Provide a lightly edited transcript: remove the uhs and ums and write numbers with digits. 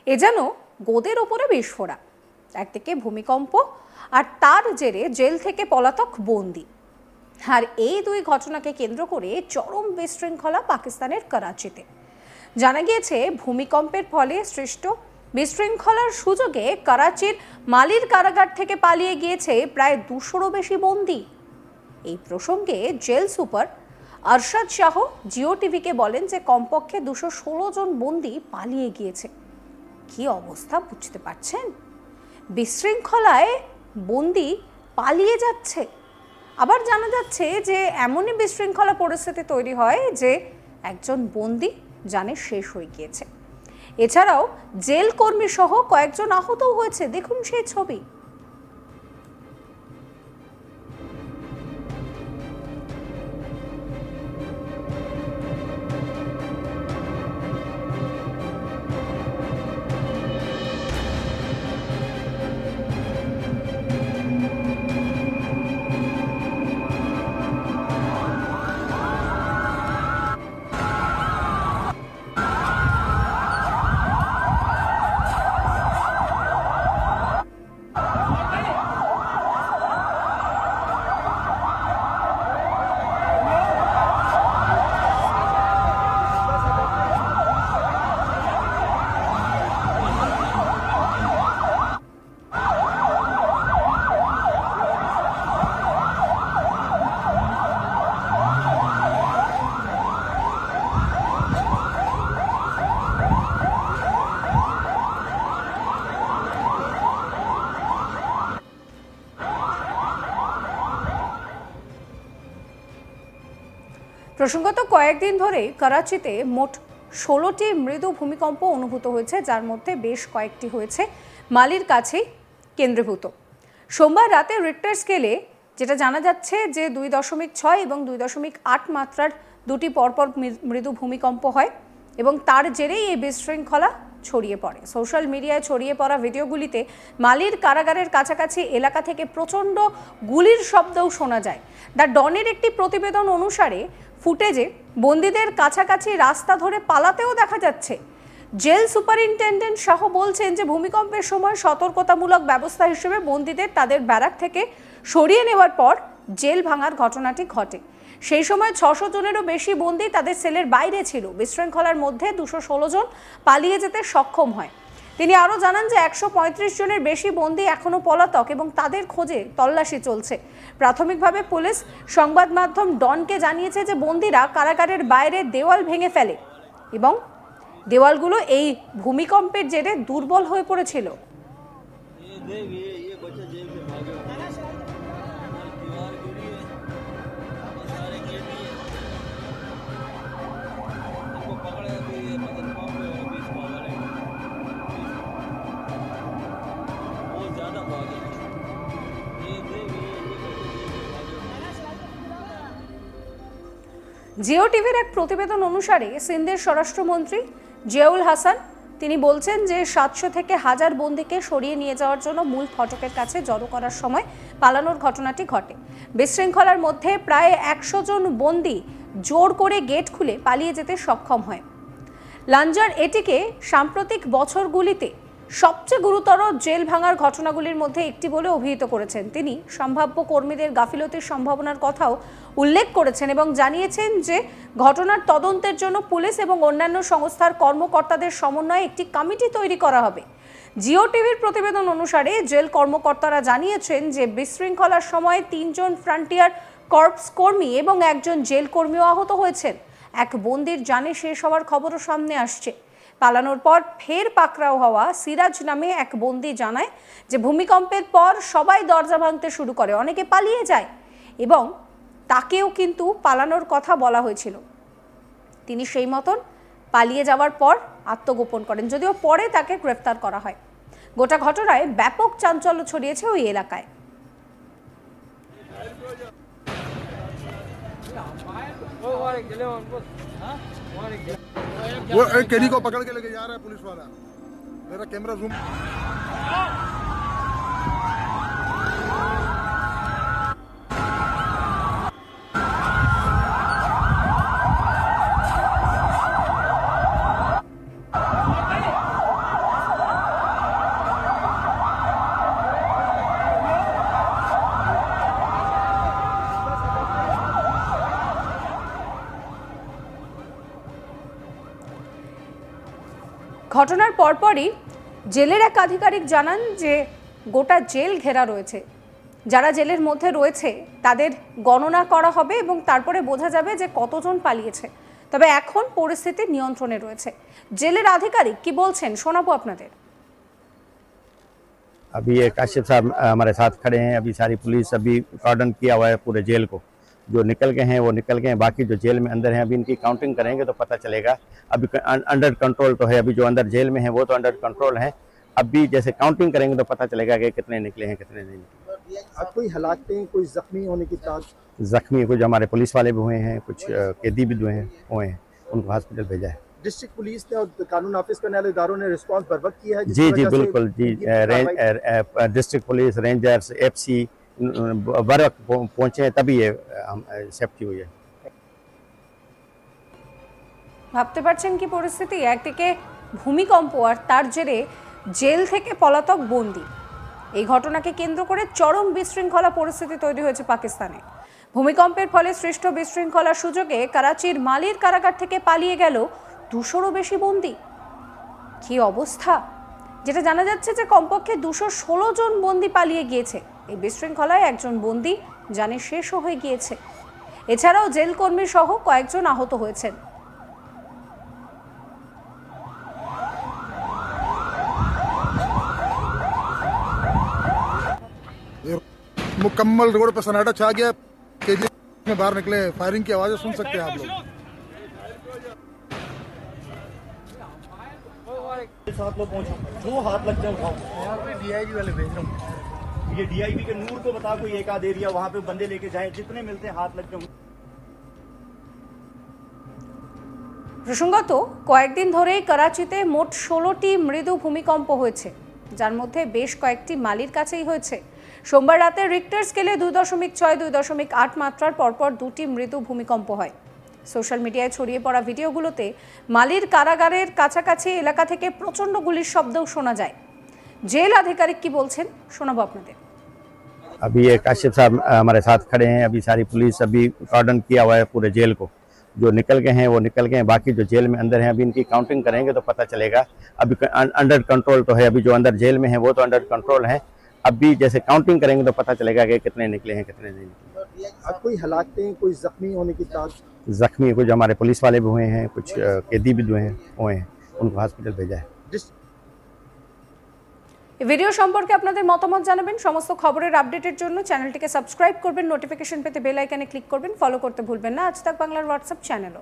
এ যেন গোদের ওপরে বিস্ফোরা। একদিকে ভূমিকম্প আর তার জেরে জেল থেকে পলাতক বন্দি। আর এই দুই ঘটনাকে কেন্দ্র করে চরম বিশৃঙ্খলা পাকিস্তানের করাচিতে। জানা গিয়েছে ভূমিকম্পের ফলে সৃষ্ট বিশৃঙ্খলার সুযোগে করাচির মালির কারাগার থেকে পালিয়ে গিয়েছে প্রায় 200-রও বেশি বন্দি। এই প্রসঙ্গে জেল সুপার আরশাদ শাহ জিও টিভিকে বলেন যে কমপক্ষে 216 জন বন্দি পালিয়ে গিয়েছে। কি অবস্থা বুঝতে পারছেন? বিশৃঙ্খলায় বন্দি পালিয়ে যাচ্ছে। আবার জানা যাচ্ছে যে এমনই বিশৃঙ্খলা পরিস্থিতি তৈরি হয় যে একজন বন্দি জানে শেষ হয়ে গিয়েছে। এছাড়াও জেল কর্মী সহ কয়েকজন আহতও হয়েছে। দেখুন সেই ছবি। প্রসঙ্গত কয়েকদিন ধরে করাচিতে মোট 16টি মৃদু ভূমিকম্প অনুভূত হয়েছে, যার মধ্যে বেশ কয়েকটি হয়েছে মালির কাছেই কেন্দ্রীভূত। সোমবার রাতে রিক্টার স্কেলে যেটা জানা যাচ্ছে যে 2.6 এবং 2.8 মাত্রার দুটি পরপর মৃদু ভূমিকম্প হয় এবং তার জেরেই এই বিশৃঙ্খলা ছড়িয়ে পড়ে। সোশ্যাল মিডিয়ায় ছড়িয়ে পড়া ভিডিওগুলিতে মালির কারাগারের কাছাকাছি এলাকা থেকে প্রচণ্ড গুলির শব্দও শোনা যায়। দ্য ডনের একটি প্রতিবেদন অনুসারে ফুটেজে বন্দীদের কাছাকাছি রাস্তা ধরে পালাতেও দেখা যাচ্ছে। জেল সুপারিনটেন্ডেন্ট শাহ বলছেন যে ভূমিকম্পের সময় সতর্কতামূলক ব্যবস্থা হিসেবে বন্দীদের তাদের ব্যারাক থেকে সরিয়ে নেওয়ার পর জেল ভাঙার ঘটনাটি ঘটে। সেই সময় 600 জনেরও বেশি বন্দী তাদের সেলের বাইরে ছিল। বিশৃঙ্খলার মধ্যে 216 জন পালিয়ে যেতে সক্ষম হয়। তিনি আরও জানান যে 135 জনের বেশি বন্দী এখনও পলাতক এবং তাদের খোঁজে তল্লাশি চলছে। প্রাথমিকভাবে পুলিশ সংবাদ মাধ্যম ডনকে জানিয়েছে যে বন্দীরা কারাগারের বাইরে দেওয়াল ভেঙে ফেলে এবং দেওয়ালগুলো এই ভূমিকম্পের জেরে দুর্বল হয়ে পড়েছিল। জিও টিভির এক প্রতিবেদন অনুসারে সিন্ধের স্বরাষ্ট্রমন্ত্রী জিয়াউল হাসান তিনি বলছেন যে 700 থেকে 1000 বন্দীকে সরিয়ে নিয়ে যাওয়ার জন্য মূল ফটকের কাছে জড়ো করার সময় পালানোর ঘটনাটি ঘটে। বিশৃঙ্খলার মধ্যে প্রায় 100 জন বন্দী জোর করে গেট খুলে পালিয়ে যেতে সক্ষম হয়। লাঞ্জার এটিকে সাম্প্রতিক বছরগুলিতে সবচেয়ে গুরুতর জেল ভাঙার ঘটনাগুলির মধ্যে একটি বলে অভিহিত করেছেন। তিনি সম্ভাব্য কর্মীদের গাফিলতির সম্ভাবনার কথাও উল্লেখ করেছেন এবং জানিয়েছেন যে ঘটনার তদন্তের জন্য পুলিশ এবং অন্যান্য সংস্থার কর্মকর্তাদের সমন্বয়ে একটি কমিটি তৈরি করা হবে। জিও টিভির প্রতিবেদন অনুসারে জেল কর্মকর্তারা জানিয়েছেন যে বিশৃঙ্খলার সময় 3 জন ফ্রন্টিয়ার কর্পস কর্মী এবং একজন জেল কর্মীও আহত হয়েছেন। এক বন্দির জানে শেষ হওয়ার খবরও সামনে আসছে। পালানোর পর ফের পাকড়াও হওয়া সিরাজ নামে এক বন্দি জানায় যে ভূমিকম্পের পর সবাই দরজা ভাঙতে শুরু করে, অনেকে পালিয়ে যায় এবং তাকেও কিন্তু পালানোর কথা বলা হয়েছিল। তিনি সেই মতন পালিয়ে যাওয়ার পর আত্মগোপন করেন, যদিও পরে তাকে গ্রেফতার করা হয়। গোটা ঘটনায় ব্যাপক চাঞ্চল্য ছড়িয়েছে ওই এলাকায়। वो एक कैदी को पकड़ के लेके जा रहा है पुलिस वाला। मेरा कैमरा जूम ঘটনার পরপরই জেলের এক আধিকারিক জানান যে গোটা জেল ঘেরা রয়েছে, যারা জেলের মধ্যে রয়েছে তাদের গণনা করা হবে এবং তারপরে বোঝা যাবে যে কতজন পালিয়েছে। তবে এখন পরিস্থিতি নিয়ন্ত্রণে রয়েছে। জেলের আধিকারিক কি বলছেন শোনাবো আপনাদের। अभी ये काशिफ साहब हमारे साथ खड़े हैं। अभी सारी पुलिस अभी कॉर्डन किया हुआ है पूरे जेल को। जो निकल गए हैं वो निकल गए हैं, बाकी जो जेल में अंदर हैं अभी इनकी काउंटिंग करेंगे तो पता चलेगा। अभी अंडर कंट्रोल तो है, अभी जो अंदर जेल में है वो तो अंडर कंट्रोल है। अभी जैसे काउंटिंग करेंगे तो पता चलेगा कि कितने निकले हैं कितने नहीं निकले। अब कोई हलाकतें, कोई जख्मी होने की जख्मी कुछ हमारे पुलिस वाले भी हुए हैं, कुछ कैदी भी हुए हैं, उनको हॉस्पिटल भेजा है। डिस्ट्रिक्ट पुलिस ने और कानून नाफिज करने वाले इदारों ने रिस्पांस बर वक्त किया है। जी जी बिल्कुल जी। डिस्ट्रिक्ट पुलिस, रेंजर्स, एफसी बर वक्त पहुंचे हैं, तभी ये सेफ्टी हुई है। ভাবতে পারছেন কি পরিস্থিতি? একদিকে ভূমিকম্প আর তার জেরে জেল থেকে পলাতক বন্দী। এই ঘটনাকে কেন্দ্র করে চরম বিশৃঙ্খলা পরিস্থিতি তৈরি হয়েছে পাকিস্তানে। ভূমিকম্পের ফলে সৃষ্ট বিশৃঙ্খলার সুযোগে করাচির মালির কারাগার থেকে পালিয়ে গেল 200-রও বেশি বন্দী। কি অবস্থা! যেটা জানা যাচ্ছে যে কমপক্ষে 216 জন বন্দী পালিয়ে গিয়েছে। এই বিশৃঙ্খলায় একজন বন্দী জানে শেষও হয়ে গিয়েছে। এছাড়াও জেল কর্মী সহ কয়েকজন আহত হয়েছেন। मुकम्मल रोड पे सन्नाटा छा गया। केजी में बाहर निकले, फायरिंग की आवाजें सुन सकते हैं आप लोग। 7 लोग पहुंचे, जो हाथ लग जाए उठाओ। यहाँ पे डीआईजी वाले भेज रहा हूँ। ये डीआईजी के नूर को बता, कोई एक आध एरिया वहाँ पे बंदे लेके जाए, जितने मिलते हैं हाथ लग जाए। প্রসঙ্গত কয়েকদিন ধরেই করাচিতে মোট 16টি মৃদু ভূমিকম্প হয়েছে, যার মধ্যে বেশ কয়েকটি মালির কাছেই হয়েছে। সোমবার রাতে রিক্টার স্কেলে 2.6, 2.8 মাত্রার পরপর দুটি মৃদু ভূমিকম্প হয়। সোশ্যাল মিডিয়ায় ছড়িয়ে পড়া ভিডিওগুলোতে মালির কারাগারের কাছাকাছি এলাকা থেকে প্রচণ্ড গুলির শব্দও শোনা যায়। জেল আধিকারিক কি বলছেন শোনাবো আপনাদের। अभी ये काशिफ साहब हमारे साथ खड़े हैं। अभी सारी पुलिस अभी कॉर्डन किया हुआ है पूरे जेल को। जो निकल गए हैं वो निकल गए हैं, बाकी जो जेल में अंदर हैं अभी इनकी काउंटिंग करेंगे तो पता चलेगा। अभी अंडर कंट्रोल तो है, अभी जो अंदर जेल में है वो तो अंडर कंट्रोल है। अभी जैसे काउंटिंग करेंगे तो पता चलेगा कि कितने निकले हैं कितने नहीं निकले। अब कोई हलाकतें, कोई जख्मी होने की जख्मी कुछ हमारे पुलिस वाले भी हुए हैं, कुछ कैदी भी हुए हैं, उनको हॉस्पिटल भेजा है। এই ভিডিও সম্পর্কে আপনাদের মতামত জানাবেন। সমস্ত খবরের আপডেটের জন্য চ্যানেলটিকে সাবস্ক্রাইব করবেন, নোটিফিকেশন পেতে বেল আইকনে ক্লিক করবেন, ফলো করতে ভুলবেন না আজ তাক বাংলার হোয়াটসঅ্যাপ চ্যানেলও।